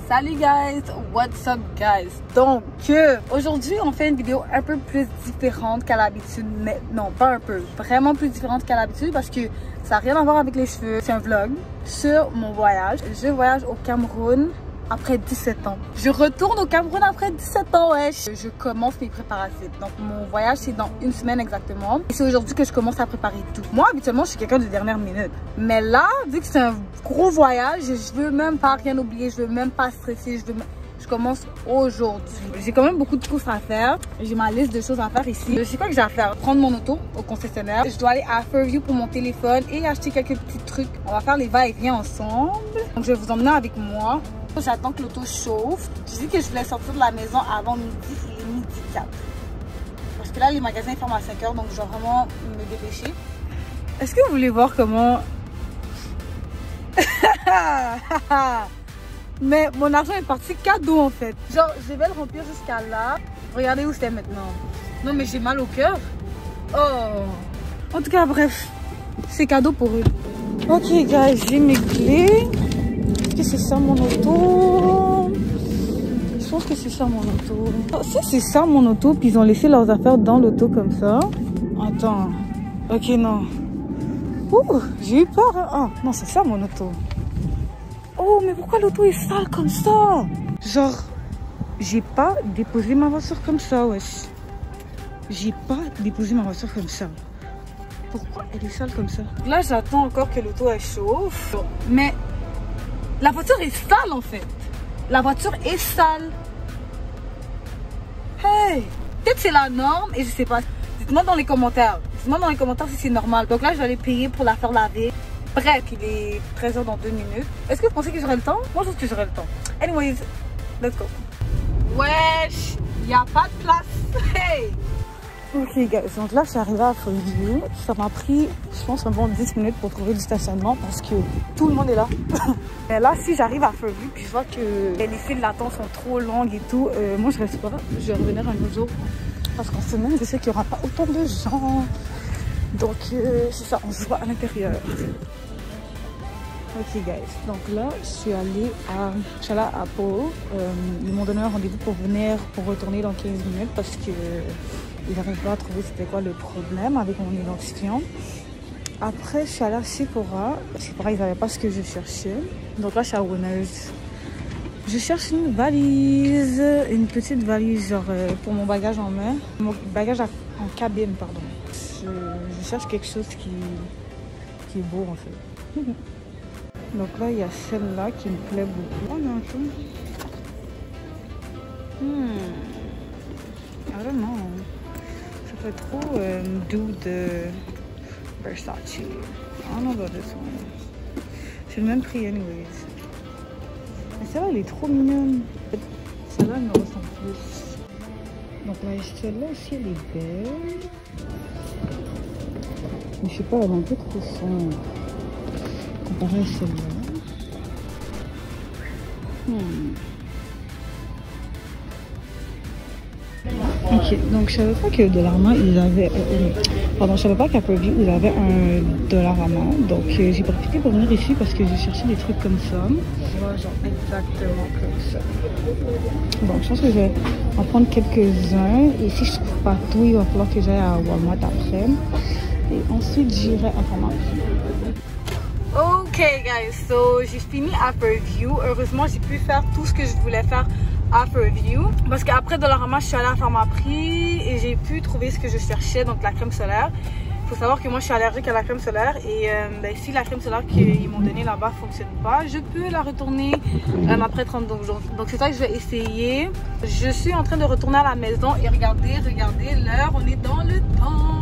Salut guys, what's up guys? Donc aujourd'hui on fait une vidéo un peu plus différente qu'à l'habitude, mais non pas un peu, vraiment plus différente qu'à l'habitude parce que ça n'a rien à voir avec les cheveux. C'est un vlog sur mon voyage. Je voyage au Cameroun après 17 ans. Je retourne au Cameroun après 17 ans, ouais. Je commence mes préparatifs. Donc mon voyage c'est dans une semaine exactement. Et c'est aujourd'hui que je commence à préparer tout. Moi habituellement je suis quelqu'un de dernière minute. Mais là, vu que c'est un gros voyage, je veux même pas rien oublier, je veux même pas stresser, je commence aujourd'hui. J'ai quand même beaucoup de courses à faire. J'ai ma liste de choses à faire ici. Je sais quoi que j'ai à faire. Prendre mon auto au concessionnaire. Je dois aller à Fairview pour mon téléphone et acheter quelques petits trucs. On va faire les va-et-vient ensemble. Donc je vais vous emmener avec moi. J'attends que l'auto chauffe. Je dis que je voulais sortir de la maison avant midi, il est midi 4. Parce que là, les magasins ferment à 5 h, donc je dois vraiment me dépêcher. Est-ce que vous voulez voir comment... Mais mon argent est parti cadeau en fait. Genre, je vais le remplir jusqu'à là. Regardez où c'est maintenant. Non, mais j'ai mal au cœur. Oh. En tout cas, bref, c'est cadeau pour eux. Ok, guys, j'ai mes clés. Est-ce que c'est ça mon auto? Je pense que c'est ça mon auto. Si c'est ça mon auto, puis ils ont laissé leurs affaires dans l'auto comme ça. Attends. Ok, non. Ouh, j'ai eu peur. Hein. Oh, non, c'est ça mon auto. Oh, mais pourquoi l'auto est sale comme ça? Genre, j'ai pas déposé ma voiture comme ça, wesh. J'ai pas déposé ma voiture comme ça. Pourquoi elle est sale comme ça? Là, j'attends encore que l'auto elle chauffe. Mais la voiture est sale en fait. La voiture est sale. Hey! Peut-être c'est la norme et je sais pas. Dites-moi dans les commentaires. Dites-moi dans les commentaires si c'est normal. Donc là, je vais aller payer pour la faire laver. Bref, il est 13 h dans 2 minutes. Est-ce que vous pensez que j'aurai le temps? Moi, je pense que j'aurai le temps. Anyways, let's go. Wesh, il n'y a pas de place. Hey! Ok, guys, donc là, je suis arrivée à Fairview. Ça m'a pris, je pense, un bon 10 minutes pour trouver du stationnement parce que tout le monde est là. Mais là, si j'arrive à Fairview puis je vois que les files d'attente sont trop longues et tout, moi, je reste pas là. Je vais revenir un autre jour parce qu'en semaine, je sais qu'il n'y aura pas autant de gens. Donc, c'est ça, on se voit à l'intérieur. Ok guys, donc là je suis allée à Pau. Ils m'ont donné un rendez-vous pour venir, pour retourner dans 15 minutes parce que ils n'arrivent pas à trouver c'était quoi le problème avec mon identifiant. Après je suis allée à Sephora. Sephora ils n'avaient pas ce que je cherchais. Donc là je suis à Winners. Je cherche une valise, une petite valise genre pour mon bagage en main. Mon bagage en cabine pardon. Je cherche quelque chose qui est beau en fait. Donc là, il y a celle-là qui me plaît beaucoup. Oh non, attends. I don't know. Ça fait trop dude Versace. I don't know about this one. C'est le même prix anyways. Mais celle-là, elle est trop mignonne. Celle-là, elle me ressemble plus. Donc là, celle-là aussi, elle est belle. Mais je sais pas, elle est un peu trop sombre. Comparé à celle-là. Ok, donc je savais pas que Dollarama ils avaient. Pardon, je savais pas qu'à Fairview ils avaient un Dollarama. Donc j'ai profité pour venir ici parce que j'ai cherché des trucs comme ça. Voilà, genre exactement comme ça. Donc je pense que je vais en prendre quelques-uns. Et si je trouve pas tout, il va falloir que j'aille à Walmart après. Et ensuite j'irai à Pharmacie. Ok guys, so j'ai fini à Fairview. Heureusement j'ai pu faire tout ce que je voulais faire à Fairview parce qu'après Dollarama je suis allée à Pharmaprix et j'ai pu trouver ce que je cherchais, donc la crème solaire. Il faut savoir que moi je suis allergique à la crème solaire et si la crème solaire qu'ils m'ont donnée là-bas fonctionne pas, je peux la retourner après 32 jours. Donc c'est ça que je vais essayer. Je suis en train de retourner à la maison et regardez l'heure, on est dans le temps.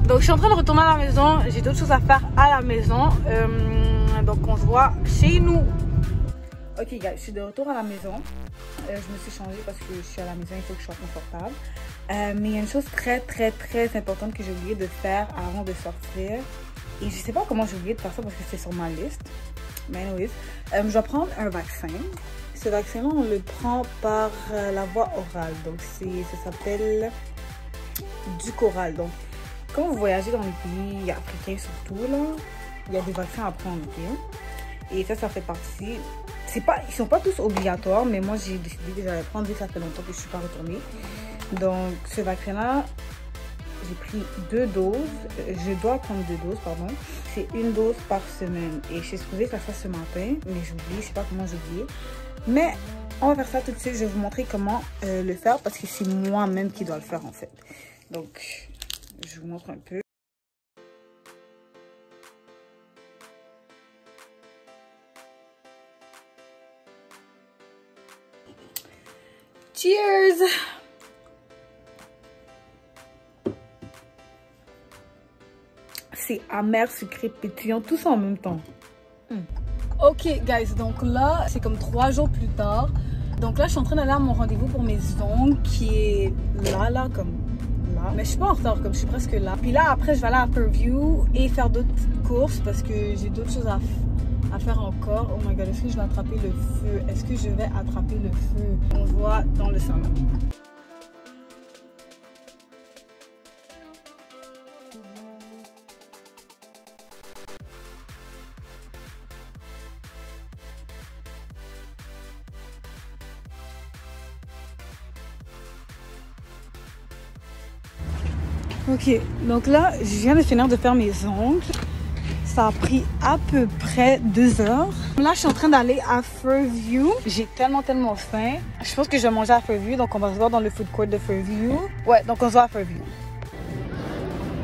Donc je suis en train de retourner à la maison, j'ai d'autres choses à faire à la maison, donc on se voit chez nous. Ok guys, je suis de retour à la maison, je me suis changée parce que je suis à la maison, il faut que je sois confortable. Mais il y a une chose très importante que j'ai oublié de faire avant de sortir. Et je sais pas comment j'ai oublié de faire ça parce que c'est sur ma liste. Mais anyways, je dois prendre un vaccin. Ce vaccin-là, on le prend par la voie orale, donc ça s'appelle Dukoral. Donc quand vous voyagez dans les pays africains surtout, là, il y a des vaccins à prendre, ok? Et ça fait partie, ils sont pas tous obligatoires, mais moi j'ai décidé que j'allais prendre, ça fait longtemps que je suis pas retournée. Donc ce vaccin-là, j'ai pris 2 doses. Je dois prendre 2 doses, pardon. C'est 1 dose par semaine. Et je suis supposée faire ça ce matin, mais j'oublie, je sais pas comment j'ai oublié. Mais on va faire ça tout de suite. Je vais vous montrer comment le faire parce que c'est moi-même qui dois le faire en fait. Donc, je vous montre un peu. Cheers! C'est amer, sucré, pétillant, tout ça en même temps. Ok, guys, donc là, c'est comme 3 jours plus tard. Donc là, je suis en train d'aller à mon rendez-vous pour mes ongles qui est là, comme là. Mais je suis pas en retard, comme je suis presque là. Puis là, après, je vais aller à Fairview et faire d'autres courses parce que j'ai d'autres choses à faire encore. Oh my god, est-ce que je vais attraper le feu? Est-ce que je vais attraper le feu? On voit dans le salon. Ok, donc là, je viens de finir de faire mes ongles. Ça a pris à peu près 2 heures. Là, je suis en train d'aller à Fairview. J'ai tellement faim. Je pense que je vais manger à Fairview, donc on va se voir dans le food court de Fairview. Ouais, donc on se voit à Fairview.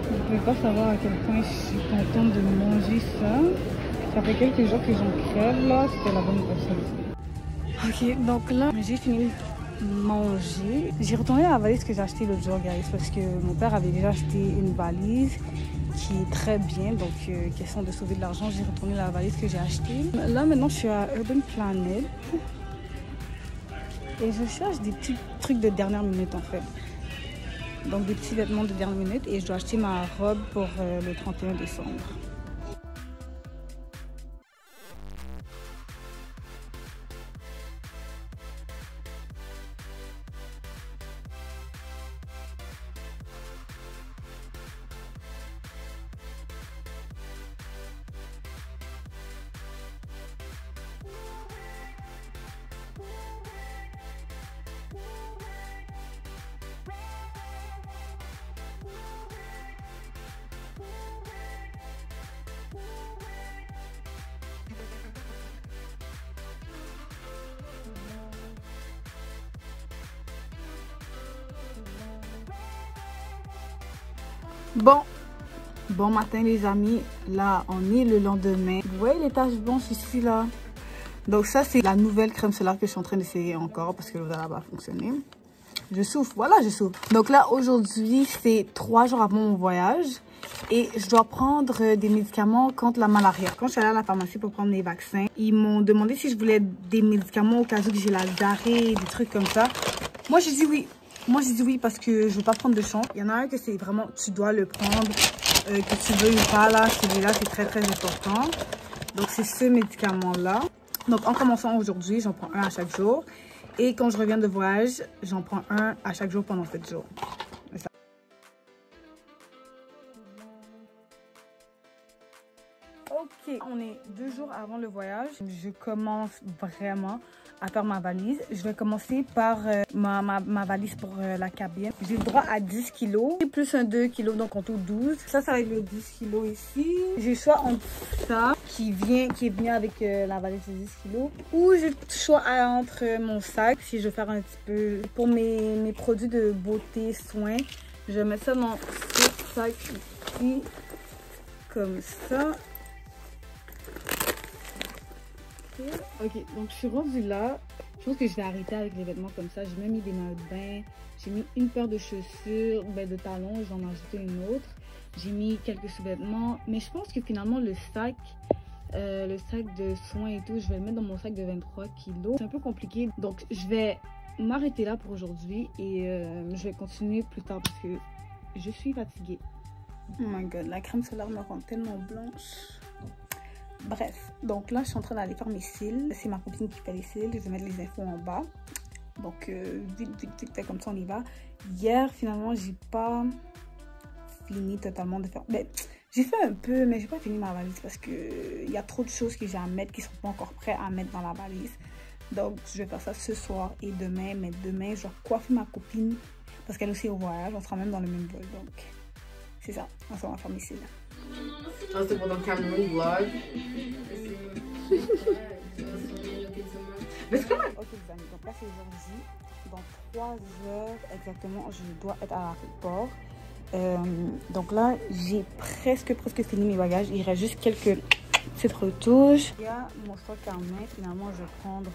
Vous ne pouvez pas savoir à quel point je suis contente de manger ça. Ça fait quelques jours que j'en crève, là. C'était la bonne personne. Ok, donc là, j'ai fini manger. J'ai retourné la valise que j'ai achetée l'autre jour, guys, parce que mon père avait déjà acheté une valise qui est très bien, donc question de sauver de l'argent, j'ai retourné la valise que j'ai achetée. Là maintenant je suis à Urban Planet et je cherche des petits trucs de dernière minute en fait, donc des petits vêtements de dernière minute, et je dois acheter ma robe pour le 31 décembre. Bon matin les amis, là on est le lendemain. Vous voyez les taches blanches ici là? Donc ça c'est la nouvelle crème solaire que je suis en train d'essayer encore parce que le verre va fonctionner. Je souffle, voilà je souffle. Donc là aujourd'hui c'est 3 jours avant mon voyage et je dois prendre des médicaments contre la malaria. Quand je suis allée à la pharmacie pour prendre mes vaccins, ils m'ont demandé si je voulais des médicaments au cas où j'ai la diarrhée, des trucs comme ça. Moi j'ai dit oui. Moi j'ai dit oui parce que je veux pas prendre de chance. Il y en a un que c'est vraiment tu dois le prendre, que tu veux ou pas là. Celui-là c'est très important. Donc c'est ce médicament là. Donc en commençant aujourd'hui, j'en prends un à chaque jour. Et quand je reviens de voyage, j'en prends un à chaque jour pendant 7 jours. Ok, on est 2 jours avant le voyage. Je commence vraiment à faire ma valise. Je vais commencer par ma valise pour la cabine. J'ai le droit à 10 kilos, plus un 2 kilos, donc en tout 12. Ça va être le 10 kilos ici. J'ai le choix entre ça, qui est venu avec la valise de 10 kilos, ou j'ai le choix entre mon sac, si je veux faire un petit peu pour mes produits de beauté, soins. Je vais mettre ça dans ce sac ici, comme ça. Ok, donc je suis rendue là. Je pense que je vais arrêter avec les vêtements comme ça. J'ai même mis des maillots de bain. J'ai mis une paire de chaussures, de talons. J'en ai ajouté une autre. J'ai mis quelques sous-vêtements. Mais je pense que finalement, le sac de soins et tout, je vais le mettre dans mon sac de 23 kilos. C'est un peu compliqué. Donc, je vais m'arrêter là pour aujourd'hui. Et je vais continuer plus tard parce que je suis fatiguée. Oh my god, la crème solaire me rend tellement blanche. Bref, donc là, je suis en train d'aller faire mes cils. C'est ma copine qui fait les cils. Je vais mettre les infos en bas. Donc, vite, comme ça, on y va. Hier, finalement, j'ai pas fini totalement de faire... Mais J'ai fait un peu, mais j'ai pas fini ma valise parce que il y a trop de choses que j'ai à mettre qui sont pas encore prêtes à mettre dans la valise. Donc, je vais faire ça ce soir et demain. Mais demain, je dois coiffer ma copine parce qu'elle aussi est au voyage. On sera même dans le même vol. Donc, c'est ça. On va faire ici là. Ah, c'est pour ton Cameroun vlog. Mais c'est comment? Ok, les amis. Donc là, c'est aujourd'hui. Dans 3 heures exactement, je dois être à l'aéroport. Donc là, j'ai presque fini mes bagages. Il reste juste quelques petites retouches. Il y a mon sac à main. Finalement, je vais prendre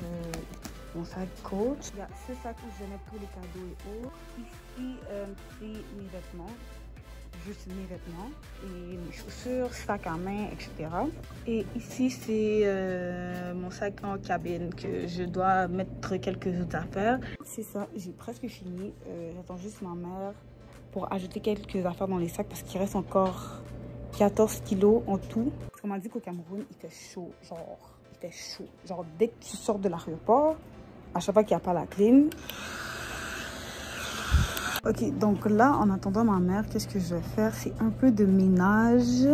mon sac Coach. Il y a ce sac où je vais mettre tous les cadeaux et autres. Ici, c'est mes vêtements. Juste mes vêtements et mes chaussures, sac à main, etc. Et ici, c'est mon sac en cabine que je dois mettre quelques autres affaires. C'est ça, j'ai presque fini. J'attends juste ma mère pour ajouter quelques affaires dans les sacs parce qu'il reste encore 14 kilos en tout. Parce qu'on m'a dit qu'au Cameroun, il fait chaud. Genre, il fait chaud. Genre, dès que tu sors de l'aéroport, à chaque fois qu'il n'y a pas la clim. Ok, donc là, en attendant ma mère, qu'est-ce que je vais faire? C'est un peu de ménage.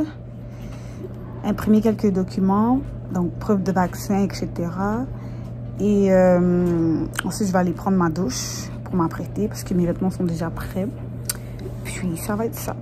Imprimer quelques documents, donc preuve de vaccin, etc. Et ensuite, je vais aller prendre ma douche pour m'apprêter parce que mes vêtements sont déjà prêts. Puis, ça va être ça.